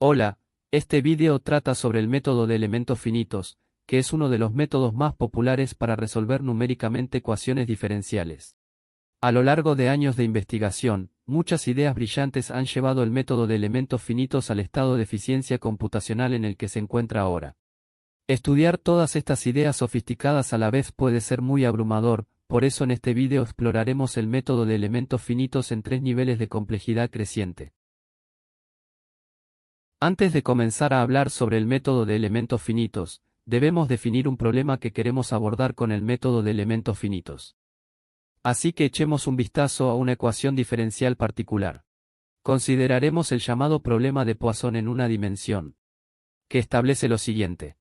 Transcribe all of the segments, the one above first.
Hola, este vídeo trata sobre el método de elementos finitos, que es uno de los métodos más populares para resolver numéricamente ecuaciones diferenciales. A lo largo de años de investigación, muchas ideas brillantes han llevado el método de elementos finitos al estado de eficiencia computacional en el que se encuentra ahora. Estudiar todas estas ideas sofisticadas a la vez puede ser muy abrumador, por eso en este vídeo exploraremos el método de elementos finitos en 3 niveles de complejidad creciente. Antes de comenzar a hablar sobre el método de elementos finitos, debemos definir un problema que queremos abordar con el método de elementos finitos. Así que echemos un vistazo a una ecuación diferencial particular. Consideraremos el llamado problema de Poisson en una dimensión, que establece lo siguiente.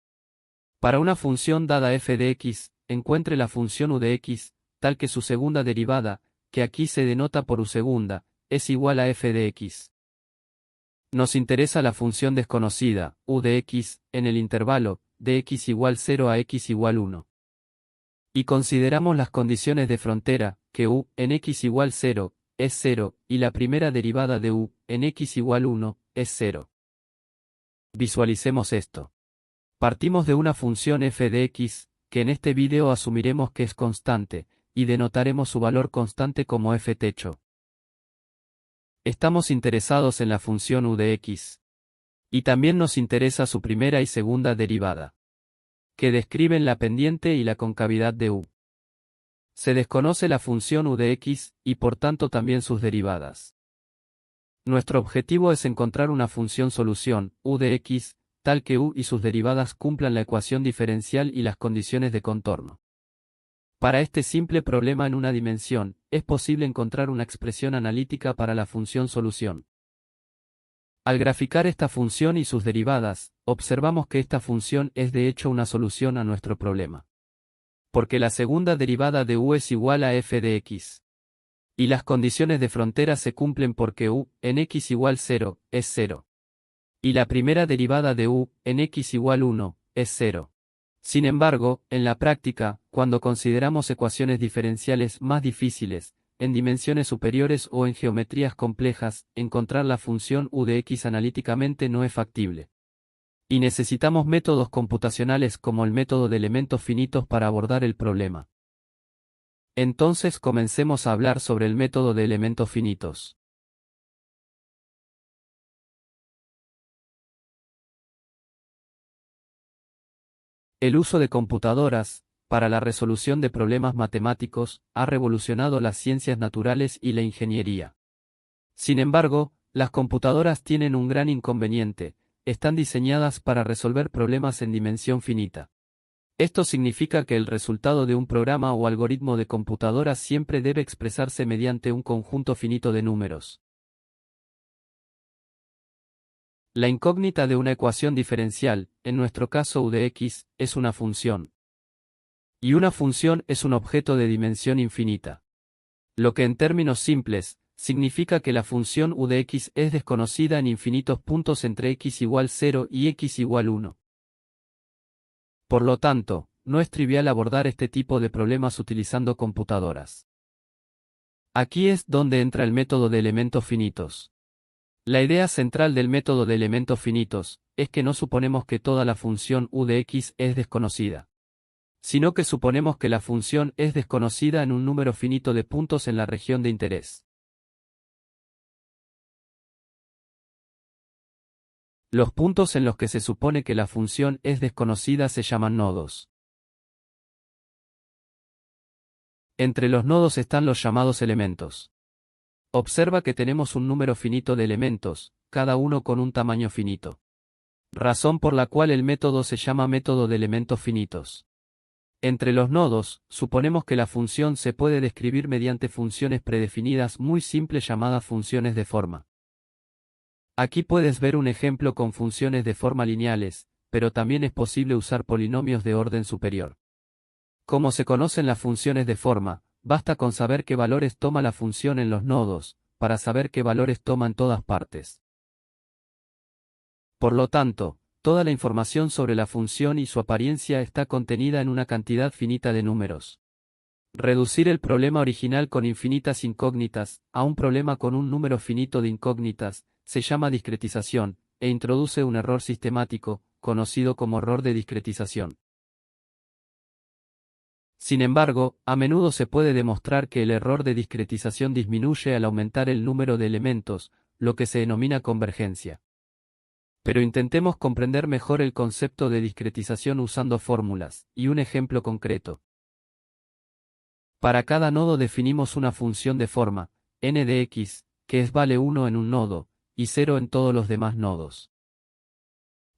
Para una función dada f de x, encuentre la función u de x, tal que su segunda derivada, que aquí se denota por u segunda, es igual a f de x. Nos interesa la función desconocida, u de x, en el intervalo, de x igual 0 a x igual 1. Y consideramos las condiciones de frontera, que u, en x igual 0, es 0, y la primera derivada de u, en x igual 1, es 0. Visualicemos esto. Partimos de una función f de x, que en este vídeo asumiremos que es constante, y denotaremos su valor constante como f techo. Estamos interesados en la función u de x. Y también nos interesa su primera y segunda derivada, que describen la pendiente y la concavidad de u. Se desconoce la función u de x, y por tanto también sus derivadas. Nuestro objetivo es encontrar una función solución, u de x, tal que u y sus derivadas cumplan la ecuación diferencial y las condiciones de contorno. Para este simple problema en una dimensión, es posible encontrar una expresión analítica para la función solución. Al graficar esta función y sus derivadas, observamos que esta función es de hecho una solución a nuestro problema. Porque la segunda derivada de u es igual a f de x. Y las condiciones de frontera se cumplen porque u, en x igual 0, es 0. Y la primera derivada de u, en x igual 1, es 0. Sin embargo, en la práctica, cuando consideramos ecuaciones diferenciales más difíciles, en dimensiones superiores o en geometrías complejas, encontrar la función u de x analíticamente no es factible. Y necesitamos métodos computacionales como el método de elementos finitos para abordar el problema. Entonces comencemos a hablar sobre el método de elementos finitos. El uso de computadoras, para la resolución de problemas matemáticos, ha revolucionado las ciencias naturales y la ingeniería. Sin embargo, las computadoras tienen un gran inconveniente: están diseñadas para resolver problemas en dimensión finita. Esto significa que el resultado de un programa o algoritmo de computadora siempre debe expresarse mediante un conjunto finito de números. La incógnita de una ecuación diferencial, en nuestro caso u de x, es una función. Y una función es un objeto de dimensión infinita. Lo que en términos simples, significa que la función u de x es desconocida en infinitos puntos entre x igual 0 y x igual 1. Por lo tanto, no es trivial abordar este tipo de problemas utilizando computadoras. Aquí es donde entra el método de elementos finitos. La idea central del método de elementos finitos es que no suponemos que toda la función u de x es desconocida, sino que suponemos que la función es desconocida en un número finito de puntos en la región de interés. Los puntos en los que se supone que la función es desconocida se llaman nodos. Entre los nodos están los llamados elementos. Observa que tenemos un número finito de elementos, cada uno con un tamaño finito. Razón por la cual el método se llama método de elementos finitos. Entre los nodos, suponemos que la función se puede describir mediante funciones predefinidas muy simples llamadas funciones de forma. Aquí puedes ver un ejemplo con funciones de forma lineales, pero también es posible usar polinomios de orden superior. Como se conocen las funciones de forma, basta con saber qué valores toma la función en los nodos, para saber qué valores toma en todas partes. Por lo tanto, toda la información sobre la función y su apariencia está contenida en una cantidad finita de números. Reducir el problema original con infinitas incógnitas a un problema con un número finito de incógnitas se llama discretización, e introduce un error sistemático, conocido como error de discretización. Sin embargo, a menudo se puede demostrar que el error de discretización disminuye al aumentar el número de elementos, lo que se denomina convergencia. Pero intentemos comprender mejor el concepto de discretización usando fórmulas, y un ejemplo concreto. Para cada nodo definimos una función de forma, n de x, que vale 1 en un nodo, y 0 en todos los demás nodos.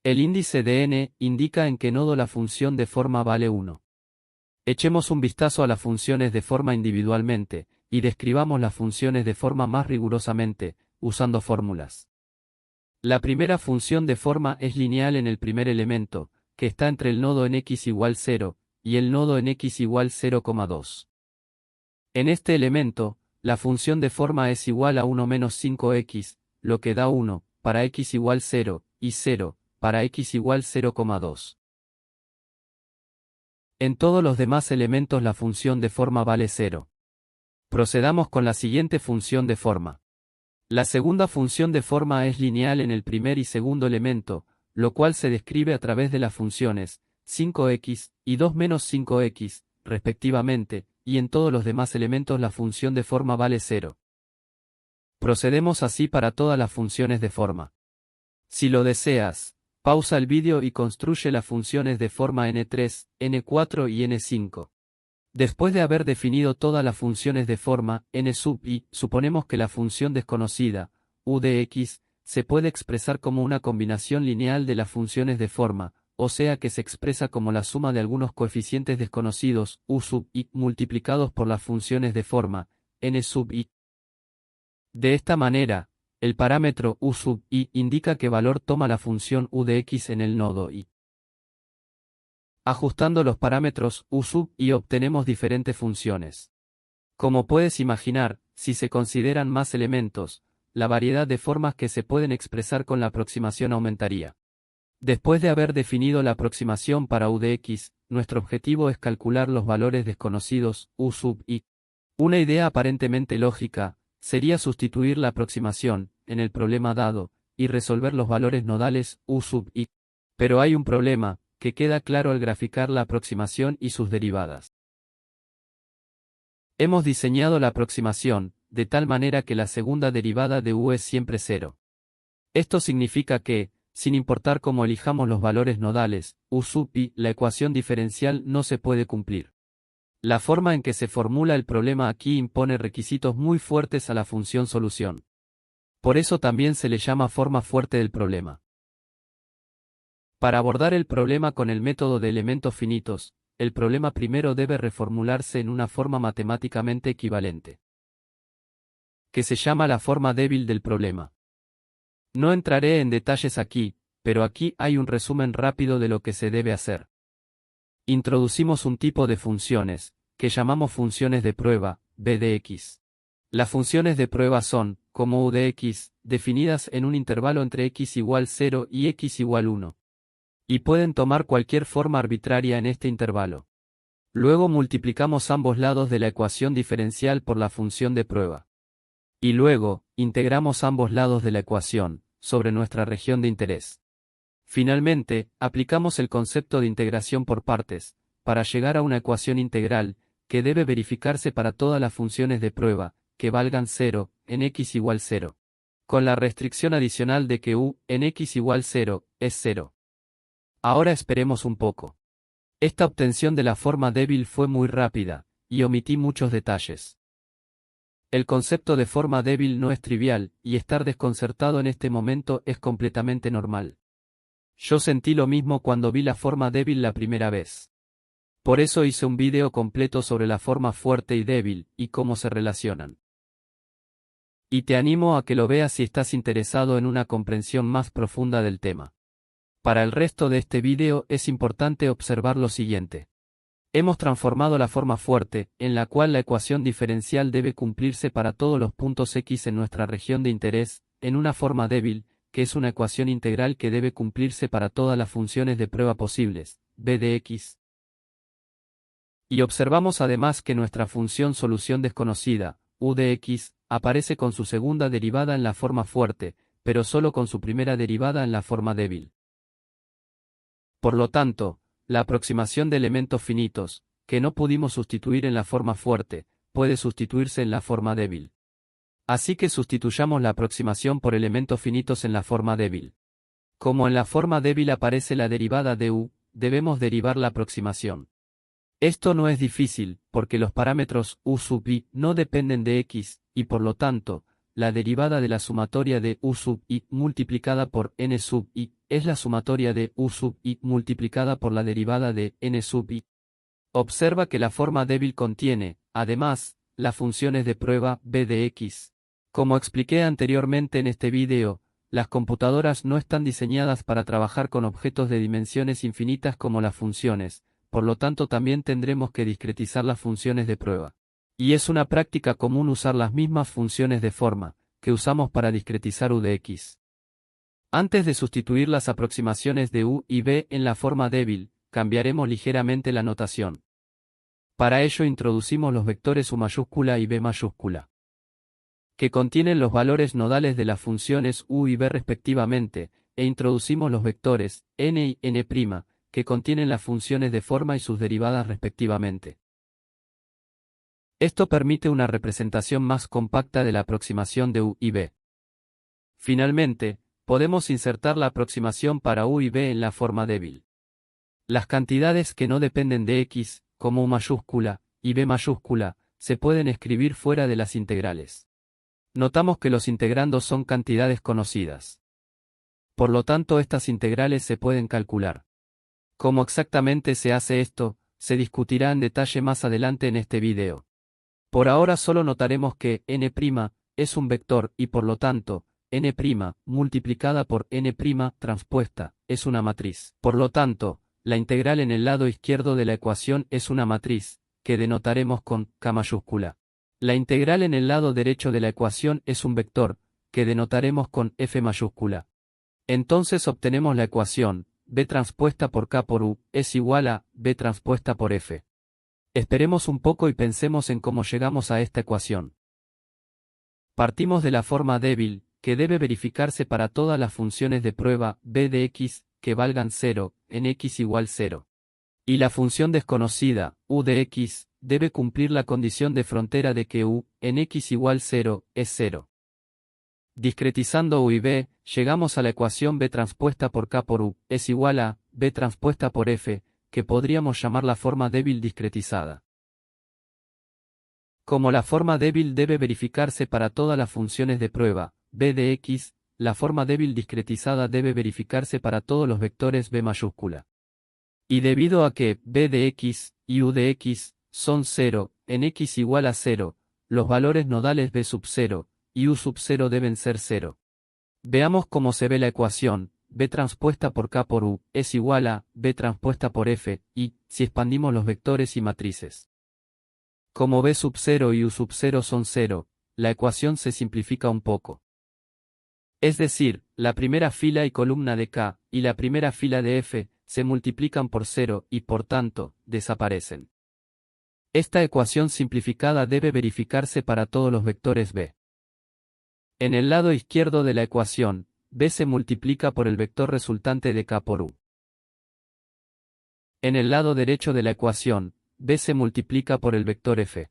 El índice de n indica en qué nodo la función de forma vale 1. Echemos un vistazo a las funciones de forma individualmente, y describamos las funciones de forma más rigurosamente, usando fórmulas. La primera función de forma es lineal en el primer elemento, que está entre el nodo en x igual 0, y el nodo en x igual 0,2. En este elemento, la función de forma es igual a 1 menos 5x, lo que da 1, para x igual 0, y 0, para x igual 0,2. En todos los demás elementos la función de forma vale 0. Procedamos con la siguiente función de forma. La segunda función de forma es lineal en el primer y segundo elemento, lo cual se describe a través de las funciones 5x y 2 menos 5x, respectivamente, y en todos los demás elementos la función de forma vale 0. Procedemos así para todas las funciones de forma. Si lo deseas, pausa el vídeo y construye las funciones de forma n3, n4 y n5. Después de haber definido todas las funciones de forma, n sub i, suponemos que la función desconocida, u de x, se puede expresar como una combinación lineal de las funciones de forma, o sea que se expresa como la suma de algunos coeficientes desconocidos, u sub i, multiplicados por las funciones de forma, n sub i. De esta manera, el parámetro u sub i indica qué valor toma la función u de x en el nodo i. Ajustando los parámetros u sub i obtenemos diferentes funciones. Como puedes imaginar, si se consideran más elementos, la variedad de formas que se pueden expresar con la aproximación aumentaría. Después de haber definido la aproximación para u de x, nuestro objetivo es calcular los valores desconocidos, u sub i. Una idea aparentemente lógica sería sustituir la aproximación, en el problema dado, y resolver los valores nodales, u sub i. Pero hay un problema, que queda claro al graficar la aproximación y sus derivadas. Hemos diseñado la aproximación, de tal manera que la segunda derivada de u es siempre 0. Esto significa que, sin importar cómo elijamos los valores nodales, u sub i, la ecuación diferencial no se puede cumplir. La forma en que se formula el problema aquí impone requisitos muy fuertes a la función solución. Por eso también se le llama forma fuerte del problema. Para abordar el problema con el método de elementos finitos, el problema primero debe reformularse en una forma matemáticamente equivalente, que se llama la forma débil del problema. No entraré en detalles aquí, pero aquí hay un resumen rápido de lo que se debe hacer. Introducimos un tipo de funciones, que llamamos funciones de prueba, b de x. Las funciones de prueba son, como u de x, definidas en un intervalo entre x igual 0 y x igual 1. Y pueden tomar cualquier forma arbitraria en este intervalo. Luego multiplicamos ambos lados de la ecuación diferencial por la función de prueba. Y luego, integramos ambos lados de la ecuación, sobre nuestra región de interés. Finalmente, aplicamos el concepto de integración por partes, para llegar a una ecuación integral, que debe verificarse para todas las funciones de prueba, que valgan 0, en x igual 0. Con la restricción adicional de que u, en x igual 0, es 0. Ahora esperemos un poco. Esta obtención de la forma débil fue muy rápida, y omití muchos detalles. El concepto de forma débil no es trivial, y estar desconcertado en este momento es completamente normal. Yo sentí lo mismo cuando vi la forma débil la primera vez. Por eso hice un video completo sobre la forma fuerte y débil, y cómo se relacionan. Y te animo a que lo veas si estás interesado en una comprensión más profunda del tema. Para el resto de este video es importante observar lo siguiente. Hemos transformado la forma fuerte, en la cual la ecuación diferencial debe cumplirse para todos los puntos x en nuestra región de interés, en una forma débil, que es una ecuación integral que debe cumplirse para todas las funciones de prueba posibles, b de x. Y observamos además que nuestra función solución desconocida, u de x, aparece con su segunda derivada en la forma fuerte, pero solo con su primera derivada en la forma débil. Por lo tanto, la aproximación de elementos finitos, que no pudimos sustituir en la forma fuerte, puede sustituirse en la forma débil. Así que sustituyamos la aproximación por elementos finitos en la forma débil. Como en la forma débil aparece la derivada de u, debemos derivar la aproximación. Esto no es difícil, porque los parámetros u sub i no dependen de x, y por lo tanto, la derivada de la sumatoria de u sub i multiplicada por n sub i es la sumatoria de u sub i multiplicada por la derivada de n sub i. Observa que la forma débil contiene, además, las funciones de prueba b de x. Como expliqué anteriormente en este video, las computadoras no están diseñadas para trabajar con objetos de dimensiones infinitas como las funciones, por lo tanto también tendremos que discretizar las funciones de prueba. Y es una práctica común usar las mismas funciones de forma, que usamos para discretizar u de x. Antes de sustituir las aproximaciones de u y b en la forma débil, cambiaremos ligeramente la notación. Para ello introducimos los vectores u mayúscula y b mayúscula, que contienen los valores nodales de las funciones u y b respectivamente, e introducimos los vectores n y n', que contienen las funciones de forma y sus derivadas respectivamente. Esto permite una representación más compacta de la aproximación de u y b. Finalmente, podemos insertar la aproximación para u y b en la forma débil. Las cantidades que no dependen de x, como u mayúscula y b mayúscula, se pueden escribir fuera de las integrales. Notamos que los integrandos son cantidades conocidas. Por lo tanto, estas integrales se pueden calcular. Cómo exactamente se hace esto, se discutirá en detalle más adelante en este video. Por ahora solo notaremos que n' es un vector y por lo tanto, n' multiplicada por n' transpuesta, es una matriz. Por lo tanto, la integral en el lado izquierdo de la ecuación es una matriz, que denotaremos con K mayúscula. La integral en el lado derecho de la ecuación es un vector, que denotaremos con F mayúscula. Entonces obtenemos la ecuación, B transpuesta por K por U, es igual a B transpuesta por F. Esperemos un poco y pensemos en cómo llegamos a esta ecuación. Partimos de la forma débil, que debe verificarse para todas las funciones de prueba b de x, que valgan 0, en x igual 0. Y la función desconocida, u de x, debe cumplir la condición de frontera de que u, en x igual 0, es 0. Discretizando u y b, llegamos a la ecuación b transpuesta por k por u, es igual a b transpuesta por f, que podríamos llamar la forma débil discretizada. Como la forma débil debe verificarse para todas las funciones de prueba, b de x, la forma débil discretizada debe verificarse para todos los vectores b mayúscula. Y debido a que b de x y u de x son 0, en x igual a 0, los valores nodales b sub 0 y u sub 0 deben ser 0. Veamos cómo se ve la ecuación, b transpuesta por k por u, es igual a b transpuesta por f, y, si expandimos los vectores y matrices. Como b sub 0 y u sub 0 son 0, la ecuación se simplifica un poco. Es decir, la primera fila y columna de k, y la primera fila de f, se multiplican por 0 y por tanto, desaparecen. Esta ecuación simplificada debe verificarse para todos los vectores b. En el lado izquierdo de la ecuación, b se multiplica por el vector resultante de k por u. En el lado derecho de la ecuación, b se multiplica por el vector f.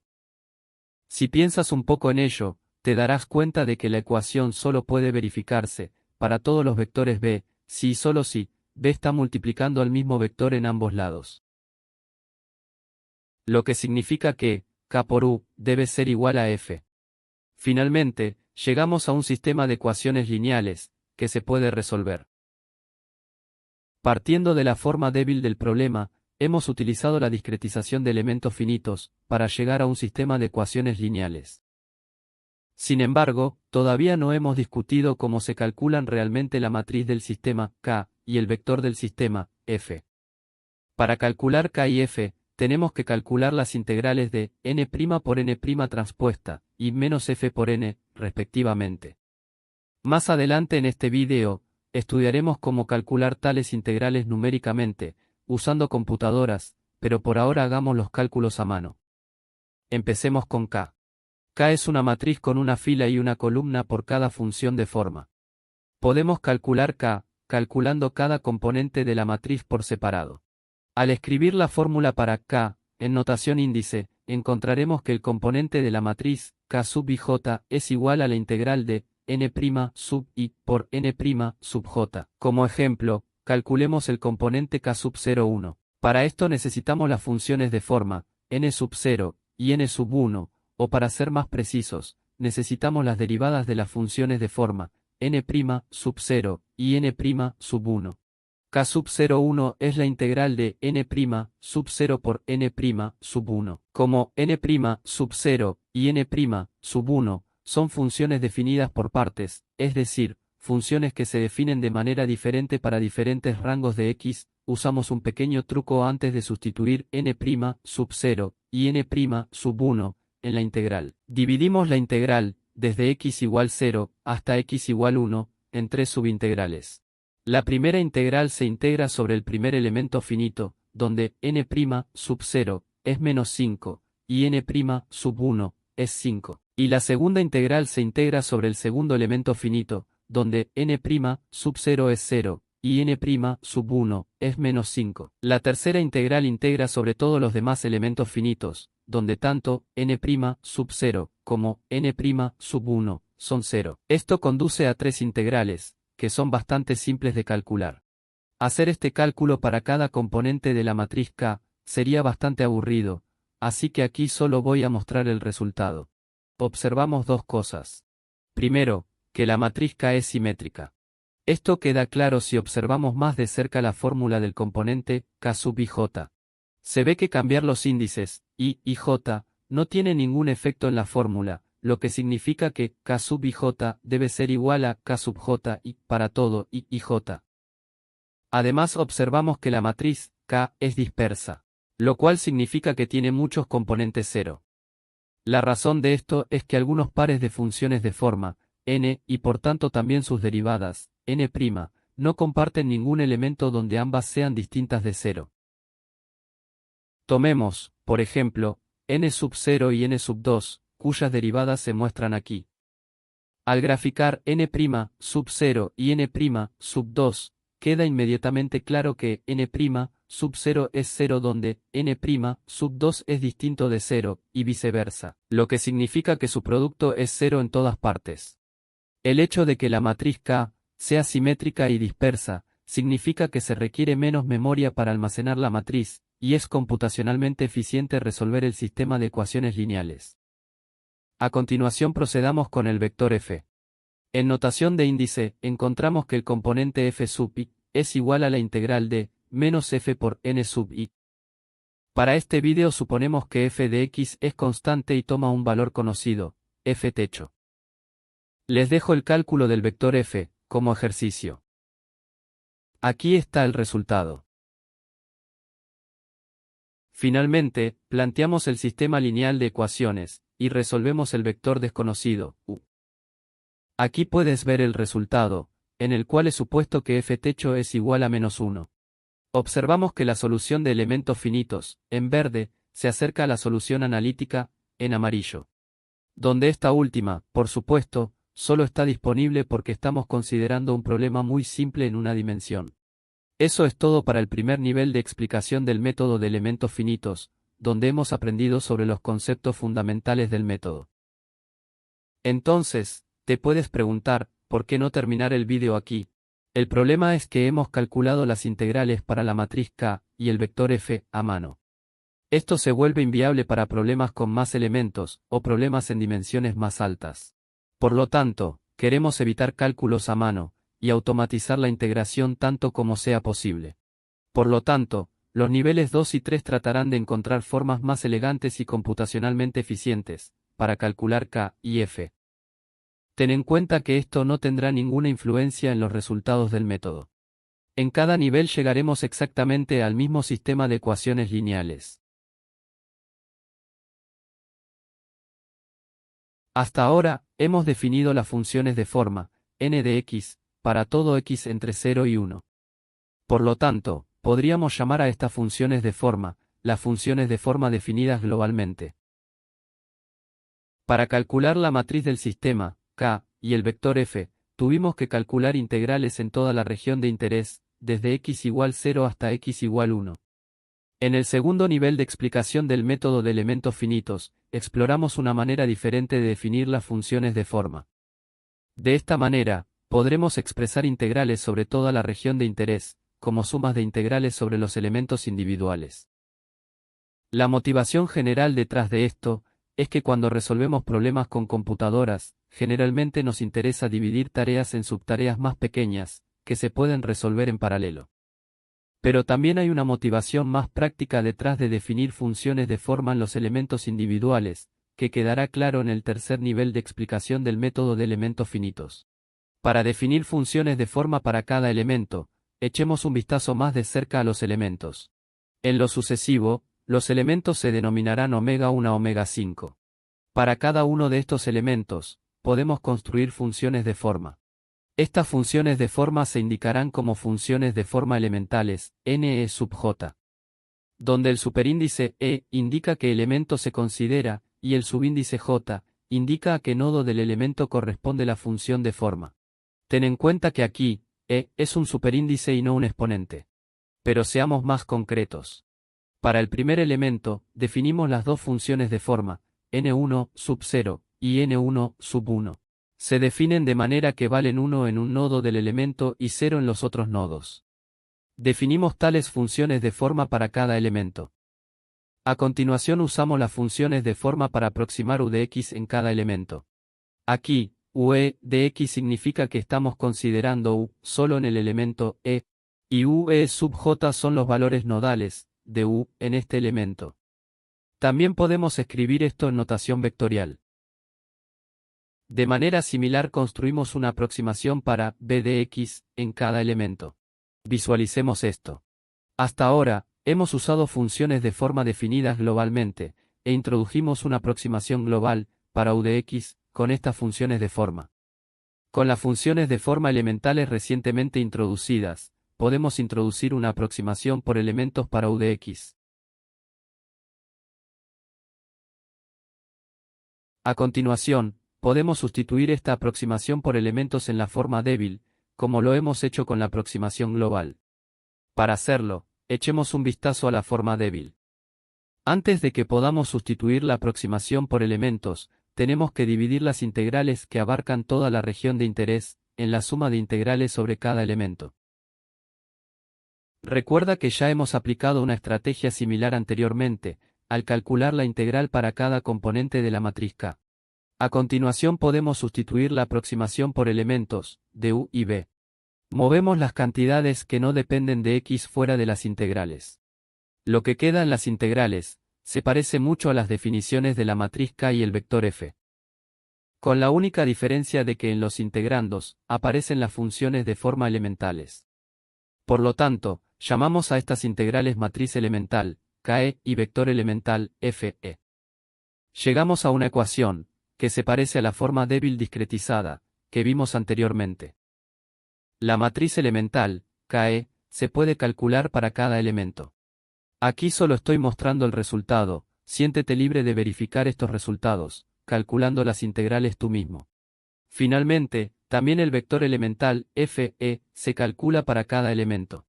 Si piensas un poco en ello, te darás cuenta de que la ecuación solo puede verificarse, para todos los vectores b, si y solo si, b está multiplicando al mismo vector en ambos lados. Lo que significa que, k por u, debe ser igual a f. Finalmente, llegamos a un sistema de ecuaciones lineales, que se puede resolver. Partiendo de la forma débil del problema, hemos utilizado la discretización de elementos finitos, para llegar a un sistema de ecuaciones lineales. Sin embargo, todavía no hemos discutido cómo se calculan realmente la matriz del sistema, K, y el vector del sistema, F. Para calcular K y F, tenemos que calcular las integrales de n' por n' transpuesta, y menos f por n, respectivamente. Más adelante en este video, estudiaremos cómo calcular tales integrales numéricamente, usando computadoras, pero por ahora hagamos los cálculos a mano. Empecemos con K. K es una matriz con una fila y una columna por cada función de forma. Podemos calcular K, calculando cada componente de la matriz por separado. Al escribir la fórmula para K, en notación índice, encontraremos que el componente de la matriz K sub ij es igual a la integral de n' sub i por n' sub j. Como ejemplo, calculemos el componente K sub 0,1. Para esto necesitamos las funciones de forma n sub 0 y n sub 1, o para ser más precisos, necesitamos las derivadas de las funciones de forma n' sub 0 y n' sub 1. K sub 0,1 es la integral de n' sub 0 por n' sub 1. Como n' sub 0 y n' sub 1 son funciones definidas por partes, es decir, funciones que se definen de manera diferente para diferentes rangos de x, usamos un pequeño truco antes de sustituir n' sub 0 y n' sub 1 en la integral. Dividimos la integral, desde x igual 0 hasta x igual 1, en tres subintegrales. La primera integral se integra sobre el primer elemento finito, donde n' sub 0 es menos 5, y n' sub 1 es 5. Y la segunda integral se integra sobre el segundo elemento finito, donde n' sub 0 es 0, y n' sub 1 es menos 5. La tercera integral integra sobre todos los demás elementos finitos, donde tanto n' sub 0 como n' sub 1 son 0. Esto conduce a tres integrales, que son bastante simples de calcular. Hacer este cálculo para cada componente de la matriz K sería bastante aburrido, así que aquí solo voy a mostrar el resultado. Observamos dos cosas. Primero, que la matriz K es simétrica. Esto queda claro si observamos más de cerca la fórmula del componente K sub ij. Se ve que cambiar los índices I y J no tiene ningún efecto en la fórmula, lo que significa que K sub ij debe ser igual a K sub j y para todo I y J. Además observamos que la matriz K es dispersa, lo cual significa que tiene muchos componentes 0. La razón de esto es que algunos pares de funciones de forma n y por tanto también sus derivadas, n', no comparten ningún elemento donde ambas sean distintas de 0. Tomemos, por ejemplo, n sub 0 y n sub 2, cuyas derivadas se muestran aquí. Al graficar n' sub 0 y n' sub 2, queda inmediatamente claro que n' sub 0 es 0 donde n' sub 2 es distinto de 0, y viceversa, lo que significa que su producto es 0 en todas partes. El hecho de que la matriz K sea simétrica y dispersa, significa que se requiere menos memoria para almacenar la matriz, y es computacionalmente eficiente resolver el sistema de ecuaciones lineales. A continuación procedamos con el vector f. En notación de índice, encontramos que el componente f sub i es igual a la integral de menos f por n sub i. Para este vídeo suponemos que f de x es constante y toma un valor conocido, f techo. Les dejo el cálculo del vector f, como ejercicio. Aquí está el resultado. Finalmente, planteamos el sistema lineal de ecuaciones, y resolvemos el vector desconocido, u. Aquí puedes ver el resultado, en el cual es supuesto que f techo es igual a menos 1. Observamos que la solución de elementos finitos, en verde, se acerca a la solución analítica, en amarillo. Donde esta última, por supuesto, solo está disponible porque estamos considerando un problema muy simple en una dimensión. Eso es todo para el primer nivel de explicación del método de elementos finitos, donde hemos aprendido sobre los conceptos fundamentales del método. Entonces, te puedes preguntar, ¿por qué no terminar el vídeo aquí? El problema es que hemos calculado las integrales para la matriz K y el vector f a mano. Esto se vuelve inviable para problemas con más elementos, o problemas en dimensiones más altas. Por lo tanto, queremos evitar cálculos a mano, y automatizar la integración tanto como sea posible. Por lo tanto, los niveles 2 y 3 tratarán de encontrar formas más elegantes y computacionalmente eficientes, para calcular K y F. Ten en cuenta que esto no tendrá ninguna influencia en los resultados del método. En cada nivel llegaremos exactamente al mismo sistema de ecuaciones lineales. Hasta ahora, hemos definido las funciones de forma, n de x, para todo x entre 0 y 1. Por lo tanto, podríamos llamar a estas funciones de forma, las funciones de forma definidas globalmente. Para calcular la matriz del sistema, K, y el vector f, tuvimos que calcular integrales en toda la región de interés, desde x igual 0 hasta x igual 1. En el segundo nivel de explicación del método de elementos finitos, exploramos una manera diferente de definir las funciones de forma. De esta manera, podremos expresar integrales sobre toda la región de interés, como sumas de integrales sobre los elementos individuales. La motivación general detrás de esto, es que cuando resolvemos problemas con computadoras, generalmente nos interesa dividir tareas en subtareas más pequeñas, que se pueden resolver en paralelo. Pero también hay una motivación más práctica detrás de definir funciones de forma en los elementos individuales, que quedará claro en el tercer nivel de explicación del método de elementos finitos. Para definir funciones de forma para cada elemento, echemos un vistazo más de cerca a los elementos. En lo sucesivo, los elementos se denominarán omega 1 a omega 5. Para cada uno de estos elementos, podemos construir funciones de forma. Estas funciones de forma se indicarán como funciones de forma elementales, NE sub j. Donde el superíndice E indica qué elemento se considera, y el subíndice J indica a qué nodo del elemento corresponde la función de forma. Ten en cuenta que aquí, E es un superíndice y no un exponente. Pero seamos más concretos. Para el primer elemento, definimos las dos funciones de forma, n1 sub 0 y n1 sub 1. Se definen de manera que valen 1 en un nodo del elemento y 0 en los otros nodos. Definimos tales funciones de forma para cada elemento. A continuación usamos las funciones de forma para aproximar u de x en cada elemento. Aquí, ue de x significa que estamos considerando u solo en el elemento e, y ue sub j son los valores nodales de u en este elemento. También podemos escribir esto en notación vectorial. De manera similar construimos una aproximación para b de x en cada elemento. Visualicemos esto. Hasta ahora, hemos usado funciones de forma definidas globalmente, e introdujimos una aproximación global, para u de x, con estas funciones de forma. Con las funciones de forma elementales recientemente introducidas, podemos introducir una aproximación por elementos para u de x. A continuación, podemos sustituir esta aproximación por elementos en la forma débil, como lo hemos hecho con la aproximación global. Para hacerlo, echemos un vistazo a la forma débil. Antes de que podamos sustituir la aproximación por elementos, tenemos que dividir las integrales que abarcan toda la región de interés, en la suma de integrales sobre cada elemento. Recuerda que ya hemos aplicado una estrategia similar anteriormente, al calcular la integral para cada componente de la matriz K. A continuación podemos sustituir la aproximación por elementos, de u y b. Movemos las cantidades que no dependen de x fuera de las integrales. Lo que queda en las integrales, se parece mucho a las definiciones de la matriz K y el vector f. Con la única diferencia de que en los integrandos, aparecen las funciones de forma elementales. Por lo tanto, llamamos a estas integrales matriz elemental, KE, y vector elemental, FE. Llegamos a una ecuación, que se parece a la forma débil discretizada, que vimos anteriormente. La matriz elemental, KE, se puede calcular para cada elemento. Aquí solo estoy mostrando el resultado, siéntete libre de verificar estos resultados, calculando las integrales tú mismo. Finalmente, también el vector elemental, FE, se calcula para cada elemento.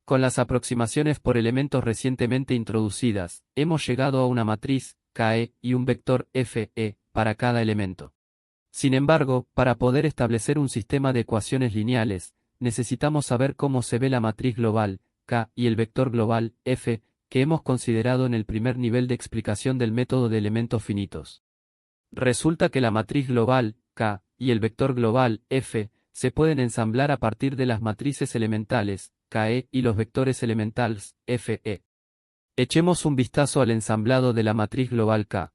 Con las aproximaciones por elementos recientemente introducidas, hemos llegado a una matriz, KE, y un vector, FE, para cada elemento. Sin embargo, para poder establecer un sistema de ecuaciones lineales, necesitamos saber cómo se ve la matriz global, K, y el vector global, F, que hemos considerado en el primer nivel de explicación del método de elementos finitos. Resulta que la matriz global, K, y el vector global, F, se pueden ensamblar a partir de las matrices elementales, KE, y los vectores elementales, FE. Echemos un vistazo al ensamblado de la matriz global K.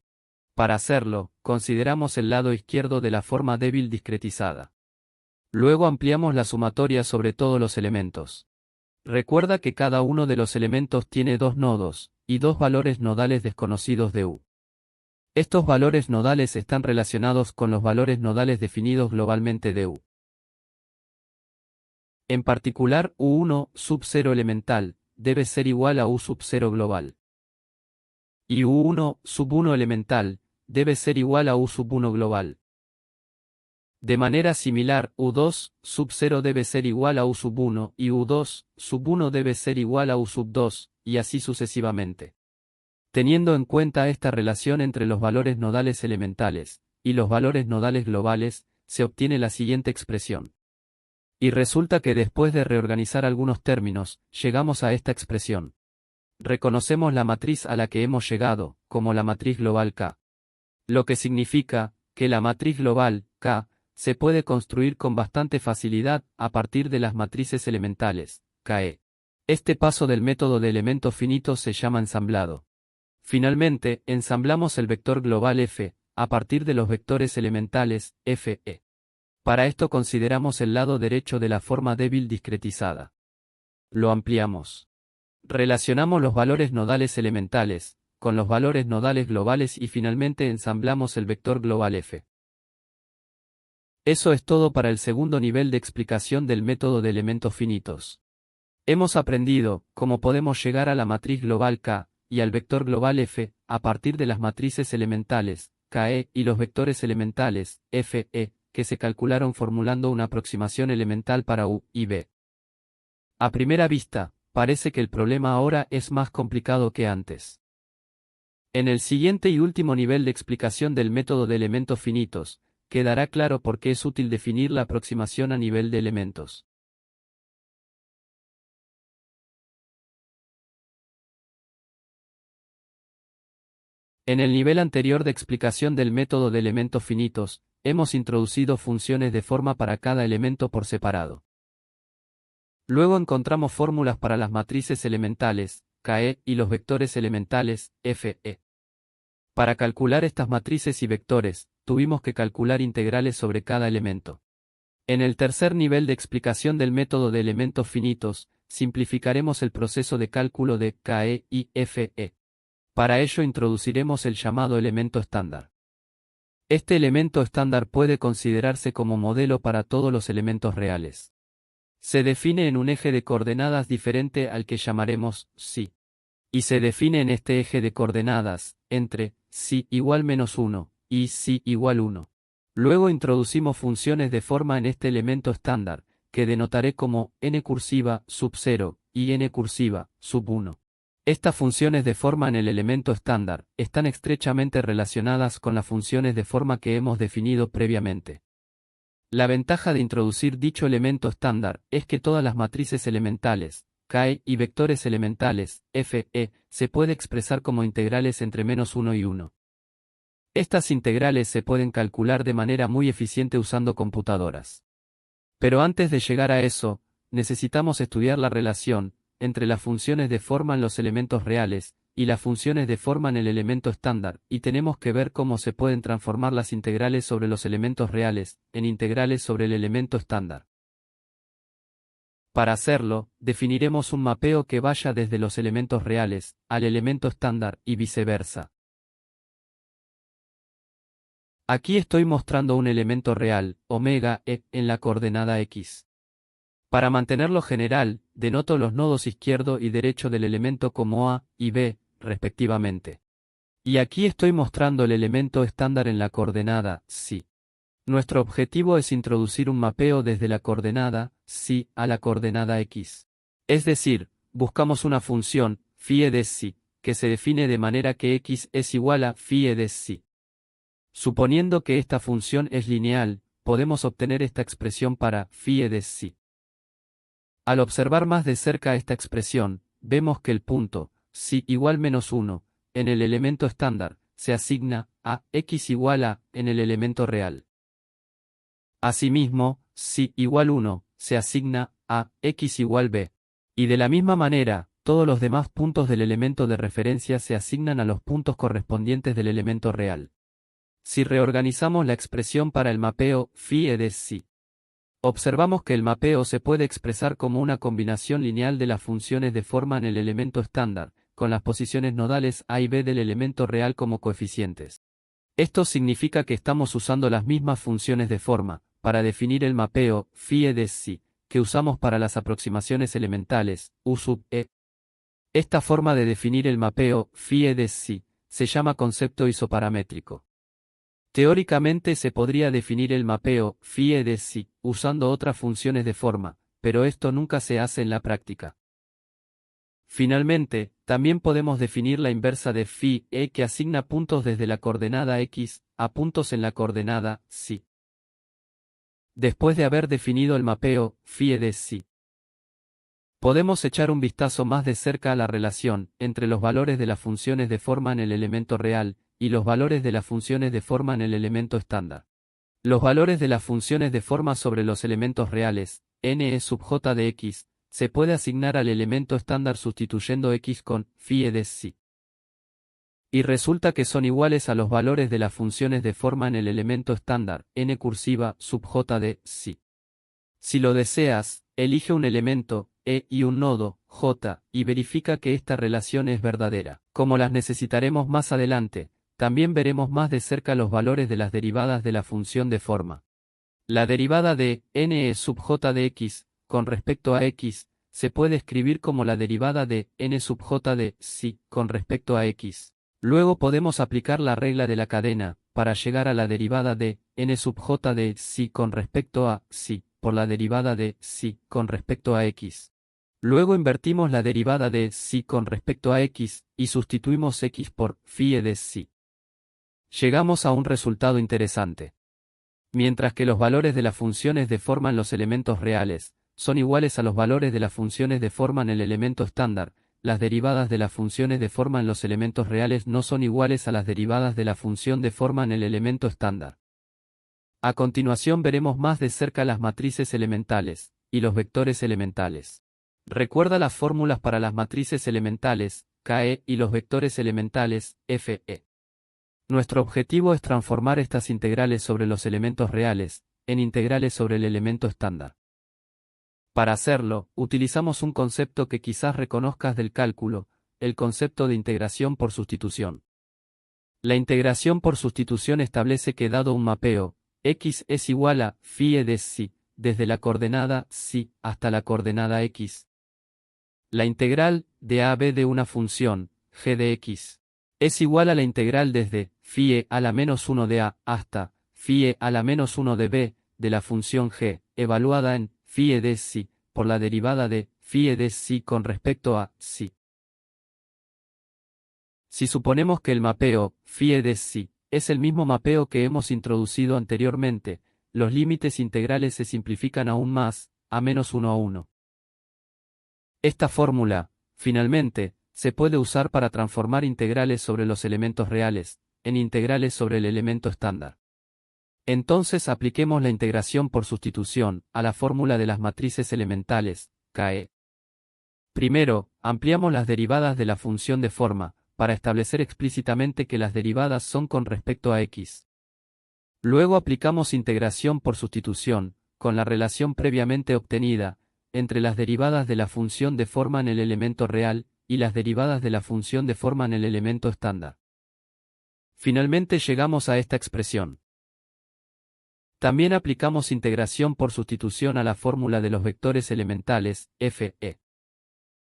Para hacerlo, consideramos el lado izquierdo de la forma débil discretizada. Luego ampliamos la sumatoria sobre todos los elementos. Recuerda que cada uno de los elementos tiene dos nodos, y dos valores nodales desconocidos de U. Estos valores nodales están relacionados con los valores nodales definidos globalmente de U. En particular, U1 sub 0 elemental, debe ser igual a U sub 0 global. Y U1 sub 1 elemental, debe ser igual a U sub 1 global. De manera similar, U2 sub 0 debe ser igual a U sub 1 y U2 sub 1 debe ser igual a U sub 2, y así sucesivamente. Teniendo en cuenta esta relación entre los valores nodales elementales y los valores nodales globales, se obtiene la siguiente expresión. Y resulta que después de reorganizar algunos términos, llegamos a esta expresión. Reconocemos la matriz a la que hemos llegado, como la matriz global K. Lo que significa, que la matriz global, K, se puede construir con bastante facilidad a partir de las matrices elementales, KE. Este paso del método de elementos finitos se llama ensamblado. Finalmente, ensamblamos el vector global F, a partir de los vectores elementales, Fe. Para esto consideramos el lado derecho de la forma débil discretizada. Lo ampliamos. Relacionamos los valores nodales elementales con los valores nodales globales y finalmente ensamblamos el vector global F. Eso es todo para el segundo nivel de explicación del método de elementos finitos. Hemos aprendido cómo podemos llegar a la matriz global K y al vector global F a partir de las matrices elementales KE y los vectores elementales Fe, que se calcularon formulando una aproximación elemental para U y B. A primera vista, parece que el problema ahora es más complicado que antes. En el siguiente y último nivel de explicación del método de elementos finitos, quedará claro por qué es útil definir la aproximación a nivel de elementos. En el nivel anterior de explicación del método de elementos finitos, hemos introducido funciones de forma para cada elemento por separado. Luego encontramos fórmulas para las matrices elementales, KE, y los vectores elementales, Fe. Para calcular estas matrices y vectores, tuvimos que calcular integrales sobre cada elemento. En el tercer nivel de explicación del método de elementos finitos, simplificaremos el proceso de cálculo de KE y Fe. Para ello introduciremos el llamado elemento estándar. Este elemento estándar puede considerarse como modelo para todos los elementos reales. Se define en un eje de coordenadas diferente al que llamaremos psi. Y se define en este eje de coordenadas, entre psi igual menos 1 y psi igual 1. Luego introducimos funciones de forma en este elemento estándar, que denotaré como n cursiva sub 0 y n cursiva sub 1. Estas funciones de forma en el elemento estándar están estrechamente relacionadas con las funciones de forma que hemos definido previamente. La ventaja de introducir dicho elemento estándar es que todas las matrices elementales, KE y vectores elementales, Fe, se puede expresar como integrales entre menos 1 y 1. Estas integrales se pueden calcular de manera muy eficiente usando computadoras. Pero antes de llegar a eso, necesitamos estudiar la relación entre las funciones de forma en los elementos reales y las funciones de forma en el elemento estándar, y tenemos que ver cómo se pueden transformar las integrales sobre los elementos reales en integrales sobre el elemento estándar. Para hacerlo, definiremos un mapeo que vaya desde los elementos reales al elemento estándar y viceversa. Aquí estoy mostrando un elemento real, omega e, en la coordenada x. Para mantenerlo general, denoto los nodos izquierdo y derecho del elemento como a y b, respectivamente. Y aquí estoy mostrando el elemento estándar en la coordenada psi. Nuestro objetivo es introducir un mapeo desde la coordenada psi a la coordenada x. Es decir, buscamos una función, phi de psi, que se define de manera que x es igual a phi de psi. Suponiendo que esta función es lineal, podemos obtener esta expresión para phi de psi. Al observar más de cerca esta expresión, vemos que el punto, psi igual menos 1, en el elemento estándar, se asigna a x igual a, en el elemento real. Asimismo, psi igual 1, se asigna a x igual b. Y de la misma manera, todos los demás puntos del elemento de referencia se asignan a los puntos correspondientes del elemento real. Si reorganizamos la expresión para el mapeo phi de psi, observamos que el mapeo se puede expresar como una combinación lineal de las funciones de forma en el elemento estándar, con las posiciones nodales a y b del elemento real como coeficientes. Esto significa que estamos usando las mismas funciones de forma, para definir el mapeo phi de psi, que usamos para las aproximaciones elementales, U sub e. Esta forma de definir el mapeo phi de psi se llama concepto isoparamétrico. Teóricamente se podría definir el mapeo phi de psi usando otras funciones de forma, pero esto nunca se hace en la práctica. Finalmente, también podemos definir la inversa de phi que asigna puntos desde la coordenada x a puntos en la coordenada psi. Después de haber definido el mapeo phi de psi, podemos echar un vistazo más de cerca a la relación entre los valores de las funciones de forma en el elemento real y los valores de las funciones de forma en el elemento estándar. Los valores de las funciones de forma sobre los elementos reales, n sub j de x, se puede asignar al elemento estándar sustituyendo x con phi de psi. Y resulta que son iguales a los valores de las funciones de forma en el elemento estándar, n cursiva sub j de psi. Si lo deseas, elige un elemento, e y un nodo, j, y verifica que esta relación es verdadera. Como las necesitaremos más adelante, también veremos más de cerca los valores de las derivadas de la función de forma. La derivada de n sub j de x, con respecto a x, se puede escribir como la derivada de n sub j de psi, con respecto a x. Luego podemos aplicar la regla de la cadena, para llegar a la derivada de n sub j de psi con respecto a psi, por la derivada de psi con respecto a x. Luego invertimos la derivada de psi con respecto a x, y sustituimos x por phi de psi. Llegamos a un resultado interesante. Mientras que los valores de las funciones de forma en los elementos reales son iguales a los valores de las funciones de forma en el elemento estándar, las derivadas de las funciones de forma en los elementos reales no son iguales a las derivadas de la función de forma en el elemento estándar. A continuación veremos más de cerca las matrices elementales y los vectores elementales. Recuerda las fórmulas para las matrices elementales, Ke, y los vectores elementales, Fe. Nuestro objetivo es transformar estas integrales sobre los elementos reales en integrales sobre el elemento estándar. Para hacerlo, utilizamos un concepto que quizás reconozcas del cálculo, el concepto de integración por sustitución. La integración por sustitución establece que dado un mapeo, x es igual a phi de psi, desde la coordenada psi hasta la coordenada x. La integral de a a b de una función, g de x, es igual a la integral desde phi a la menos 1 de a hasta phi a la menos 1 de b de la función g, evaluada en phi de psi, por la derivada de phi de psi con respecto a psi. Si suponemos que el mapeo phi de psi es el mismo mapeo que hemos introducido anteriormente, los límites integrales se simplifican aún más, a menos 1 a 1. Esta fórmula, finalmente, se puede usar para transformar integrales sobre los elementos reales en integrales sobre el elemento estándar. Entonces apliquemos la integración por sustitución a la fórmula de las matrices elementales, Ke. Primero, ampliamos las derivadas de la función de forma, para establecer explícitamente que las derivadas son con respecto a x. Luego aplicamos integración por sustitución, con la relación previamente obtenida, entre las derivadas de la función de forma en el elemento real, y las derivadas de la función de forma en el elemento estándar. Finalmente llegamos a esta expresión. También aplicamos integración por sustitución a la fórmula de los vectores elementales, Fe.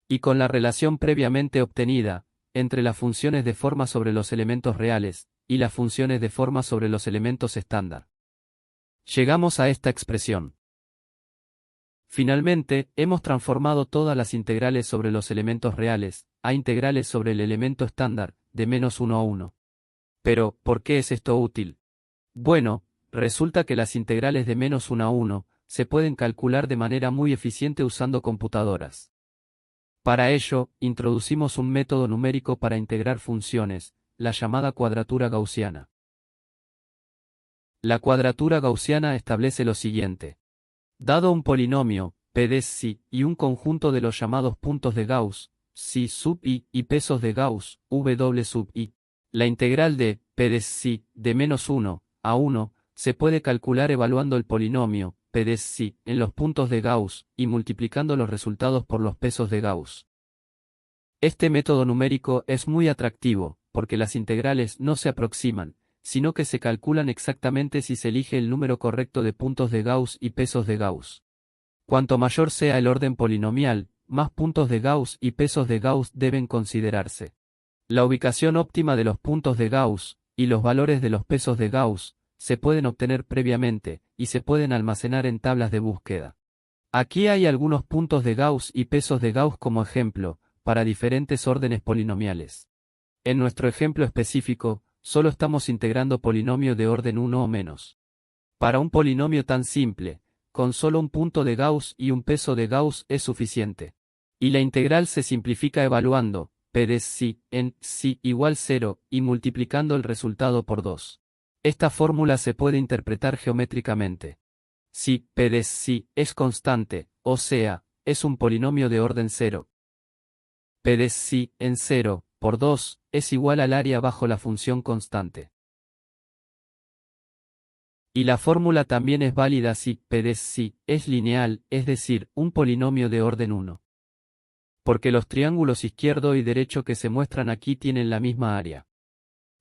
Y con la relación previamente obtenida, entre las funciones de forma sobre los elementos reales, y las funciones de forma sobre los elementos estándar. Llegamos a esta expresión. Finalmente, hemos transformado todas las integrales sobre los elementos reales, a integrales sobre el elemento estándar, de menos 1 a 1. Pero, ¿por qué es esto útil? Bueno, resulta que las integrales de menos 1 a 1, se pueden calcular de manera muy eficiente usando computadoras. Para ello, introducimos un método numérico para integrar funciones, la llamada cuadratura gaussiana. La cuadratura gaussiana establece lo siguiente. Dado un polinomio, p de psi, y un conjunto de los llamados puntos de Gauss, psi sub i, y pesos de Gauss, w sub i, la integral de p de psi, de menos 1 a 1, se puede calcular evaluando el polinomio, p de psi, en los puntos de Gauss, y multiplicando los resultados por los pesos de Gauss. Este método numérico es muy atractivo, porque las integrales no se aproximan, sino que se calculan exactamente si se elige el número correcto de puntos de Gauss y pesos de Gauss. Cuanto mayor sea el orden polinomial, más puntos de Gauss y pesos de Gauss deben considerarse. La ubicación óptima de los puntos de Gauss y los valores de los pesos de Gauss se pueden obtener previamente, y se pueden almacenar en tablas de búsqueda. Aquí hay algunos puntos de Gauss y pesos de Gauss como ejemplo, para diferentes órdenes polinomiales. En nuestro ejemplo específico, solo estamos integrando polinomio de orden 1 o menos. Para un polinomio tan simple, con solo un punto de Gauss y un peso de Gauss es suficiente. Y la integral se simplifica evaluando p de psi en psi igual 0 y multiplicando el resultado por 2. Esta fórmula se puede interpretar geométricamente. Si p de psi es constante, o sea, es un polinomio de orden 0, p de psi en 0 por 2 es igual al área bajo la función constante. Y la fórmula también es válida si p de psi es lineal, es decir, un polinomio de orden 1. Porque los triángulos izquierdo y derecho que se muestran aquí tienen la misma área.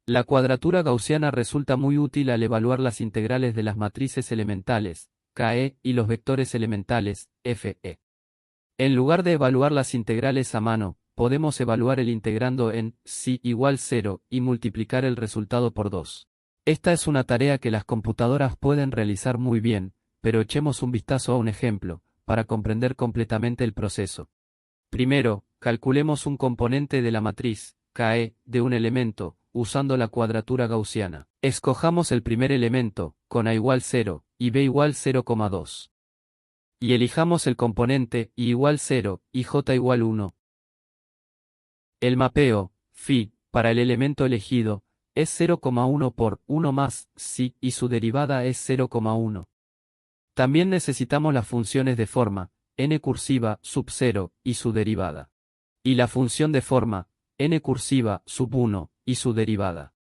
La cuadratura gaussiana resulta muy útil al evaluar las integrales de las matrices elementales, Ke, y los vectores elementales, Fe. En lugar de evaluar las integrales a mano, podemos evaluar el integrando en psi igual 0 y multiplicar el resultado por 2. Esta es una tarea que las computadoras pueden realizar muy bien, pero echemos un vistazo a un ejemplo, para comprender completamente el proceso. Primero, calculemos un componente de la matriz, Ke, de un elemento, usando la cuadratura gaussiana. Escojamos el primer elemento, con A igual 0, y B igual 0,2. Y elijamos el componente I igual 0, y J igual 1. El mapeo, phi, para el elemento elegido, es 0,1 por 1 más psi y su derivada es 0,1. También necesitamos las funciones de forma, n cursiva sub 0 y su derivada. Y la función de forma, n cursiva sub 1 y su derivada.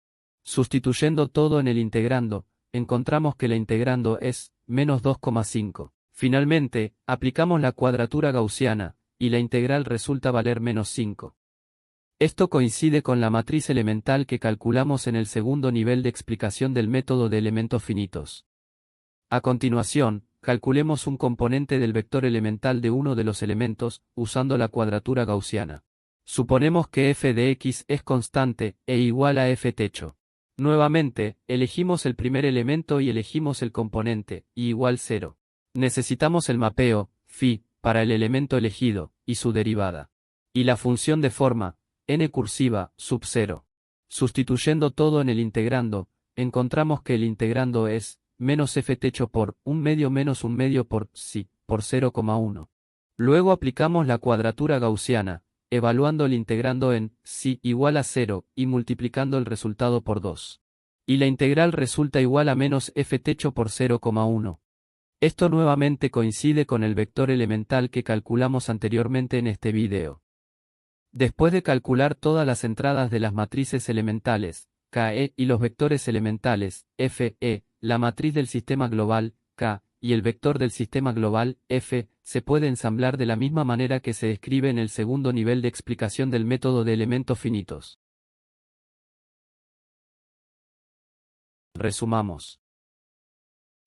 Sustituyendo todo en el integrando, encontramos que la integrando es menos 2,5. Finalmente, aplicamos la cuadratura gaussiana, y la integral resulta valer menos 5. Esto coincide con la matriz elemental que calculamos en el segundo nivel de explicación del método de elementos finitos. A continuación, calculemos un componente del vector elemental de uno de los elementos, usando la cuadratura gaussiana. Suponemos que f de x es constante, e igual a f techo. Nuevamente, elegimos el primer elemento y elegimos el componente, y igual 0. Necesitamos el mapeo, phi, para el elemento elegido, y su derivada. Y la función de forma, n cursiva, sub 0. Sustituyendo todo en el integrando, encontramos que el integrando es menos f techo por 1 medio menos 1 medio por psi, por 0,1. Luego aplicamos la cuadratura gaussiana, evaluando el integrando en psi igual a 0 y multiplicando el resultado por 2. Y la integral resulta igual a menos f techo por 0,1. Esto nuevamente coincide con el vector elemental que calculamos anteriormente en este video. Después de calcular todas las entradas de las matrices elementales, Ke, y los vectores elementales, Fe, la matriz del sistema global, K, y el vector del sistema global, F, se puede ensamblar de la misma manera que se describe en el segundo nivel de explicación del método de elementos finitos. Resumamos.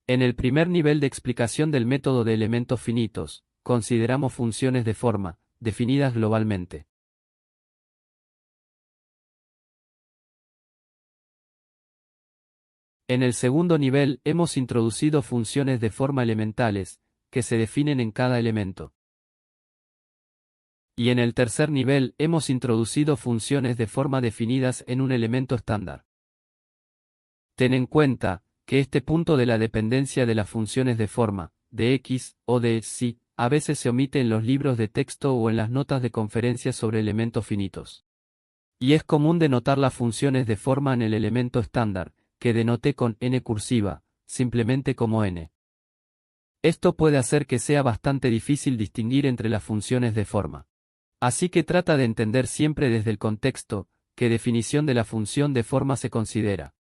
En el primer nivel de explicación del método de elementos finitos, consideramos funciones de forma, definidas globalmente. En el segundo nivel hemos introducido funciones de forma elementales, que se definen en cada elemento. Y en el tercer nivel hemos introducido funciones de forma definidas en un elemento estándar. Ten en cuenta que este punto de la dependencia de las funciones de forma, de x o de psi, a veces se omite en los libros de texto o en las notas de conferencias sobre elementos finitos. Y es común denotar las funciones de forma en el elemento estándar, que denoté con n cursiva, simplemente como n. Esto puede hacer que sea bastante difícil distinguir entre las funciones de forma. Así que trata de entender siempre desde el contexto, qué definición de la función de forma se considera.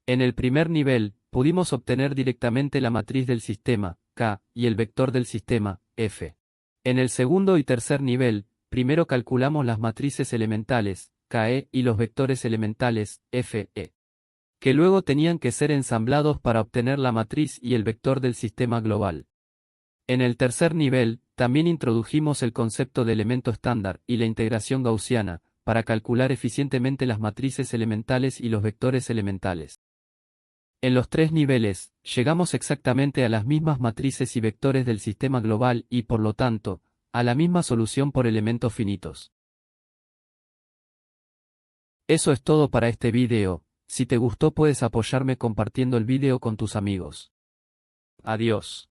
En el primer nivel, pudimos obtener directamente la matriz del sistema, K, y el vector del sistema, F. En el segundo y tercer nivel, primero calculamos las matrices elementales, Ke, y los vectores elementales, Fe, que luego tenían que ser ensamblados para obtener la matriz y el vector del sistema global. En el tercer nivel, también introdujimos el concepto de elemento estándar y la integración gaussiana, para calcular eficientemente las matrices elementales y los vectores elementales. En los tres niveles, llegamos exactamente a las mismas matrices y vectores del sistema global y, por lo tanto, a la misma solución por elementos finitos. Eso es todo para este video. Si te gustó puedes apoyarme compartiendo el video con tus amigos. Adiós.